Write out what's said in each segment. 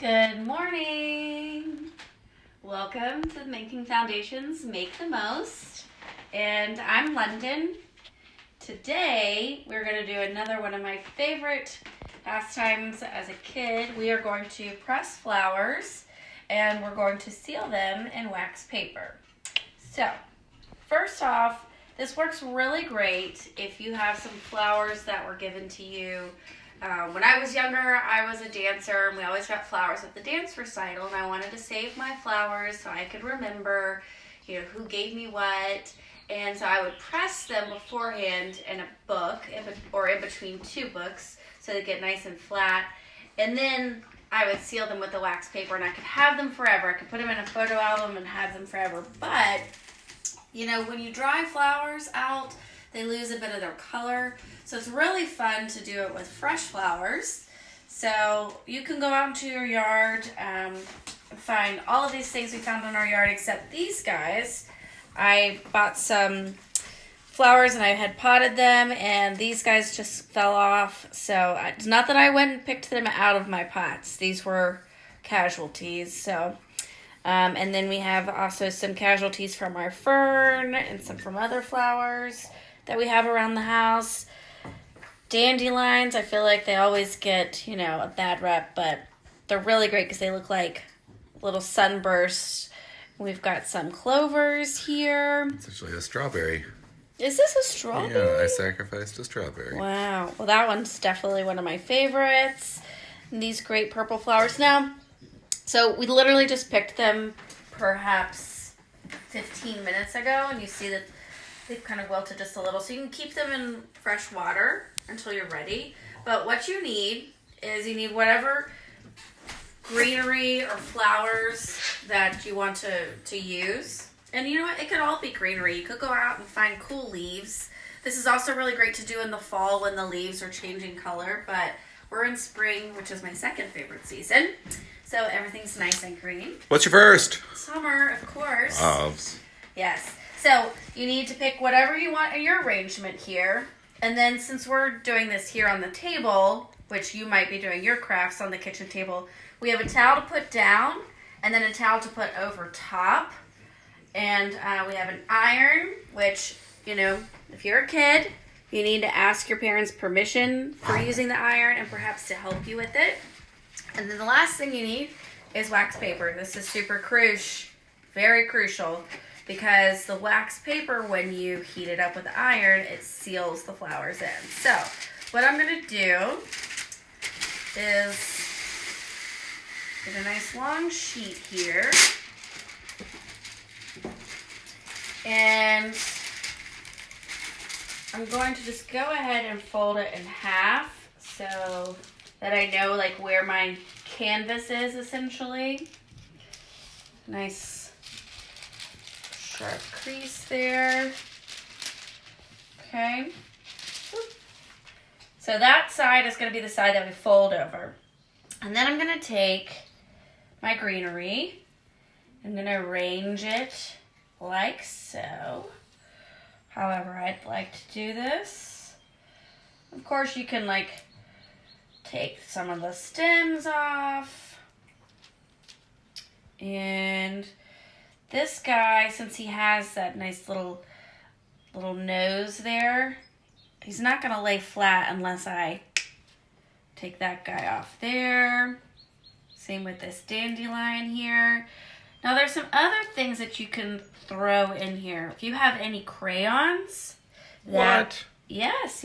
Good morning. Welcome to Making Foundations Make the Most. And I'm London. Today we're going to do another one of my favorite pastimes as a kid. We are going to press flowers and we're going to seal them in wax paper. So, first off, this works really great if you have some flowers that were given to you. When I was younger, I was a dancer, and we always got flowers at the dance recital, and I wanted to save my flowers so I could remember, who gave me what, and so I would press them beforehand in a book, or in between two books, so they get nice and flat, and then I would seal them with the wax paper, and I could have them forever. I could put them in a photo album and have them forever, but, when you dry flowers out, they lose a bit of their color. So it's really fun to do it with fresh flowers. So you can go out into your yard and find all of these things we found in our yard except these guys. I bought some flowers and I had potted them and these guys just fell off. So it's not that I went and picked them out of my pots. These were casualties. So and then we have also some casualties from our fern and some from other flowers that we have around the house. Dandelions, I feel like they always get, a bad rep, but they're really great because they look like little sunbursts. We've got some clovers here. It's actually a strawberry. Is this a strawberry? Yeah, I sacrificed a strawberry. Wow. Well, that one's definitely one of my favorites. And these great purple flowers. Now, so we literally just picked them perhaps 15 minutes ago, and you see that they've kind of wilted just a little. So you can keep them in fresh water until you're ready. But what you need is whatever greenery or flowers that you want to use. And you know what? It could all be greenery. You could go out and find cool leaves. This is also really great to do in the fall when the leaves are changing color. But we're in spring, which is my second favorite season. So everything's nice and green. What's your first? Summer, of course. Olives. Yes. So you need to pick whatever you want in your arrangement here. And then since we're doing this here on the table, which you might be doing your crafts on the kitchen table, we have a towel to put down and then a towel to put over top. And we have an iron, which, if you're a kid, you need to ask your parents permission for using the iron and perhaps to help you with it. And then the last thing you need is wax paper. This is super very crucial. Because the wax paper, when you heat it up with iron, it seals the flowers in. So, what I'm going to do is get a nice long sheet here. And I'm going to just go ahead and fold it in half so that I know where my canvas is essentially. Nice sharp crease there. Okay. So that side is going to be the side that we fold over. And then I'm going to take my greenery. I'm going to arrange it like so. However I'd like to do this. Of course you can take some of the stems off. And this guy, since he has that nice little nose there, he's not going to lay flat unless I take that guy off there. Same with this dandelion here. Now there's some other things that you can throw in here. If you have any crayons. What? Yes.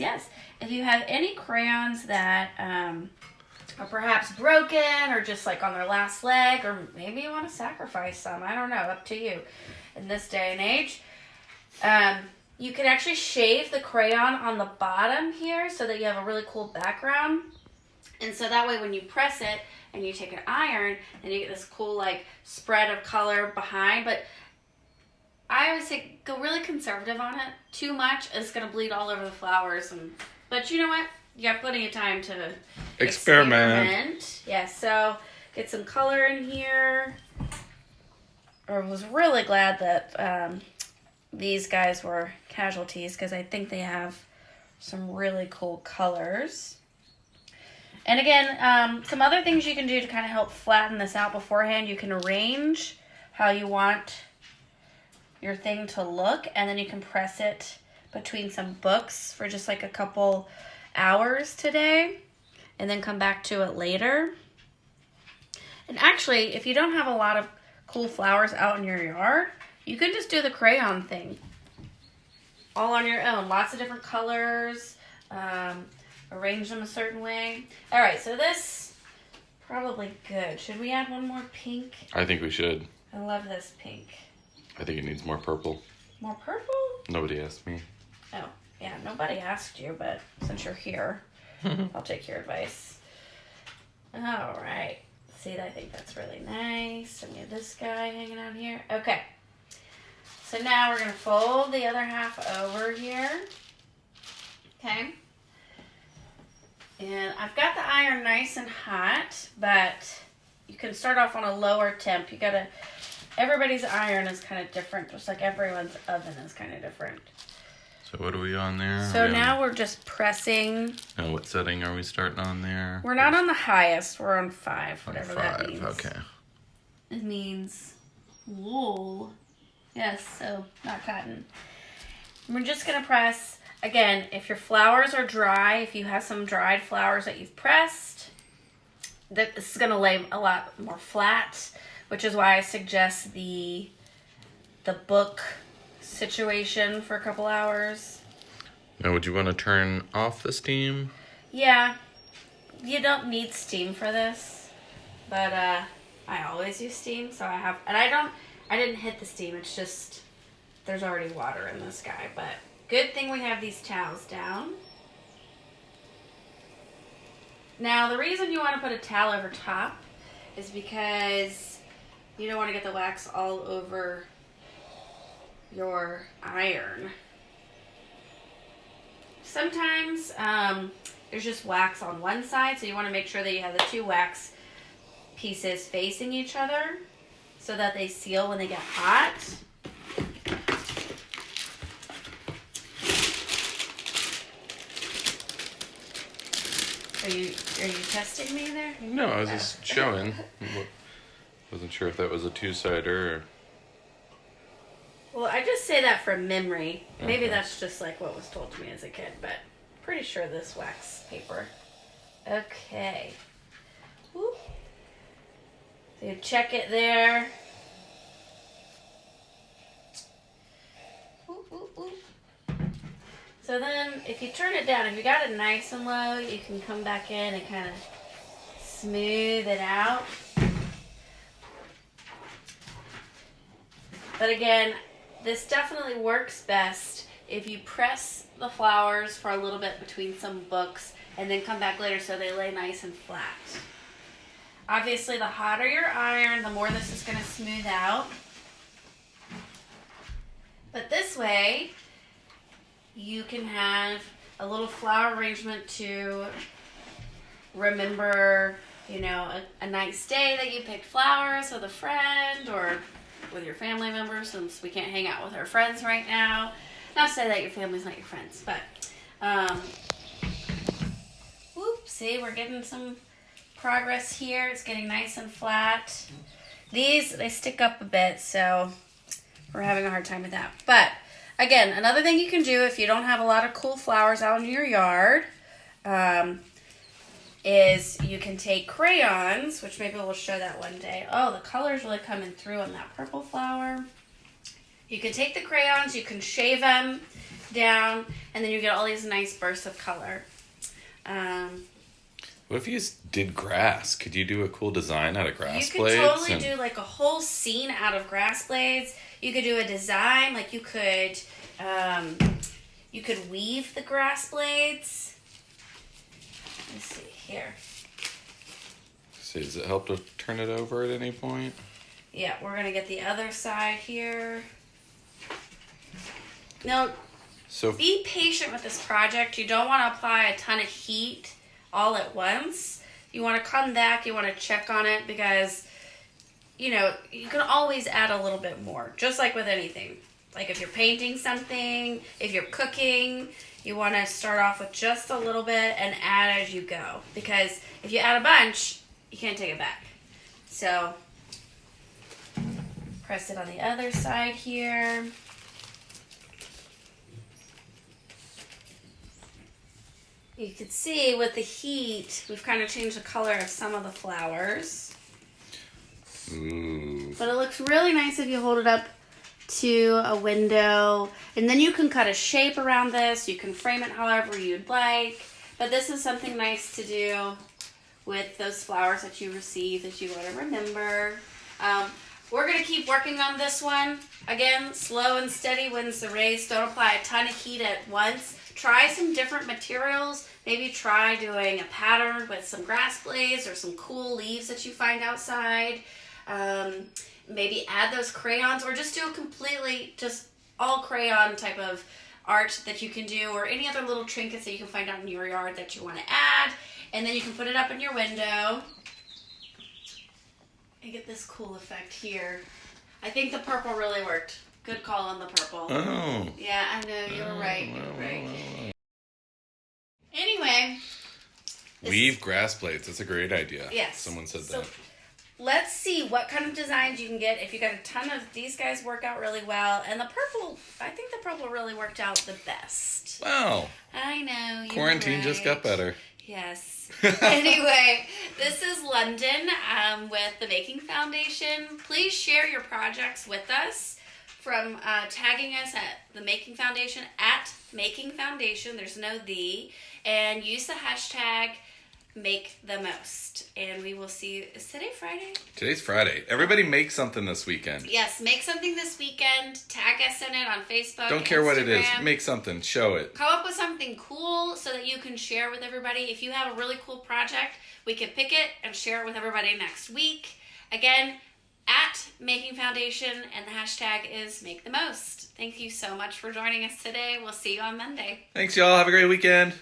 If you have any crayons that are perhaps broken or just on their last leg, or maybe you want to sacrifice some. I don't know, up to you. In this day and age, you can actually shave the crayon on the bottom here so that you have a really cool background. And so that way when you press it and you take an iron, and you get this cool spread of color behind. But I always say go really conservative on it. Too much is going to bleed all over the flowers. But you know what? You got plenty of time to experiment. Yeah, so get some color in here. I was really glad that these guys were casualties because I think they have some really cool colors. And again, some other things you can do to kind of help flatten this out beforehand. You can arrange how you want your thing to look, and then you can press it between some books for just like a couple hours today, and then come back to it later. And actually, if you don't have a lot of cool flowers out in your yard, you can just do the crayon thing all on your own. Lots of different colors. Arrange them a certain way. All right, so this probably good. Should we add one more pink? I think we should. I love this pink. I think it needs more purple. More purple? Nobody asked me. Oh, yeah, nobody asked you, but since you're here, I'll take your advice. All right. See, I think that's really nice. And we have this guy hanging out here. Okay. So now we're going to fold the other half over here. Okay. And I've got the iron nice and hot, but you can start off on a lower temp. You gotta, everybody's iron is kind of different, just like everyone's oven is kind of different. So what are we on there? So now we're just pressing. And what setting are we starting on there? We're not on the highest, we're on 5, whatever on 5, that means. okay. It means wool. Yes, so not cotton. We're just gonna press. Again, if your flowers are dry, if you have some dried flowers that you've pressed, this is going to lay a lot more flat, which is why I suggest the book situation for a couple hours. Now, would you want to turn off the steam? Yeah, you don't need steam for this, but I always use steam, so I have, and I didn't hit the steam, it's just, there's already water in this guy, but good thing we have these towels down. Now, the reason you want to put a towel over top is because you don't want to get the wax all over your iron. Sometimes there's just wax on one side, so you want to make sure that you have the 2 wax pieces facing each other so that they seal when they get hot. Are you testing me there? No, I was just showing. Wasn't sure if that was a 2-sider or... Well, I just say that from memory. Maybe Okay. that's just like what was told to me as a kid, but pretty sure this wax paper. Okay. Whoop. So you check it there. Whoop, whoop, whoop. So then, if you turn it down, if you got it nice and low, you can come back in and kind of smooth it out. But again, this definitely works best if you press the flowers for a little bit between some books and then come back later so they lay nice and flat. Obviously, the hotter your iron, the more this is going to smooth out. But this way, you can have a little flower arrangement to remember, you know, a nice day that you picked flowers with a friend or with your family members, since we can't hang out with our friends right now. Not to say that your family's not your friends, but see, we're getting some progress here. It's getting nice and flat. These, they stick up a bit, so we're having a hard time with that. But again, another thing you can do if you don't have a lot of cool flowers out in your yard is you can take crayons, which maybe we'll show that one day. Oh, the color's really coming through on that purple flower. You can take the crayons, you can shave them down, and then you get all these nice bursts of color. What if you just did grass? Could you do a cool design out of grass blades? You could totally do like a whole scene out of grass blades. You could do a design, like you could weave the grass blades. Let's see here. See, does it help to turn it over at any point? Yeah, we're gonna get the other side here. Now, be patient with this project. You don't want to apply a ton of heat all at once. You want to come back, you want to check on it, because, you know, you can always add a little bit more, just like with anything. Like if you're painting something, if you're cooking, you want to start off with just a little bit and add as you go. Because if you add a bunch, you can't take it back. So press it on the other side here. You can see with the heat, we've kind of changed the color of some of the flowers. Ooh. But it looks really nice if you hold it up to a window. And then you can cut a shape around this. You can frame it however you'd like. But this is something nice to do with those flowers that you receive that you want to remember. We're going to keep working on this one. Again, slow and steady wins the race. Don't apply a ton of heat at once. Try some different materials. Maybe try doing a pattern with some grass blades or some cool leaves that you find outside. Maybe add those crayons or just do a completely just all crayon type of art that you can do, or any other little trinkets that you can find out in your yard that you want to add. And then you can put it up in your window and get this cool effect here. I think the purple really worked. Good call on the purple. Oh. Yeah, I know. You were right. You were right. Anyway. Weave grass blades. That's a great idea. Yes. Someone said So, that. let's see what kind of designs you can get. If you got a ton of these guys work out really well. And the purple, I think the purple really worked out the best. Wow. I know. You Quarantine just got better. Yes. Anyway, this is London with the Making Foundation. Please share your projects with us from tagging us at the Making Foundation, at Making Foundation. There's no the. And use the hashtag Make the Most. And we will see you. Is today Friday? Today's Friday. Everybody make something this weekend. Yes, make something this weekend. Tag us in it on Facebook. Don't care what it is. Instagram. Make something. Show it. Come up with something cool so that you can share with everybody. If you have a really cool project, we can pick it and share it with everybody next week. Again, at Making Foundation, and the hashtag is Make the Most. Thank you so much for joining us today. We'll see you on Monday. Thanks, y'all. Have a great weekend.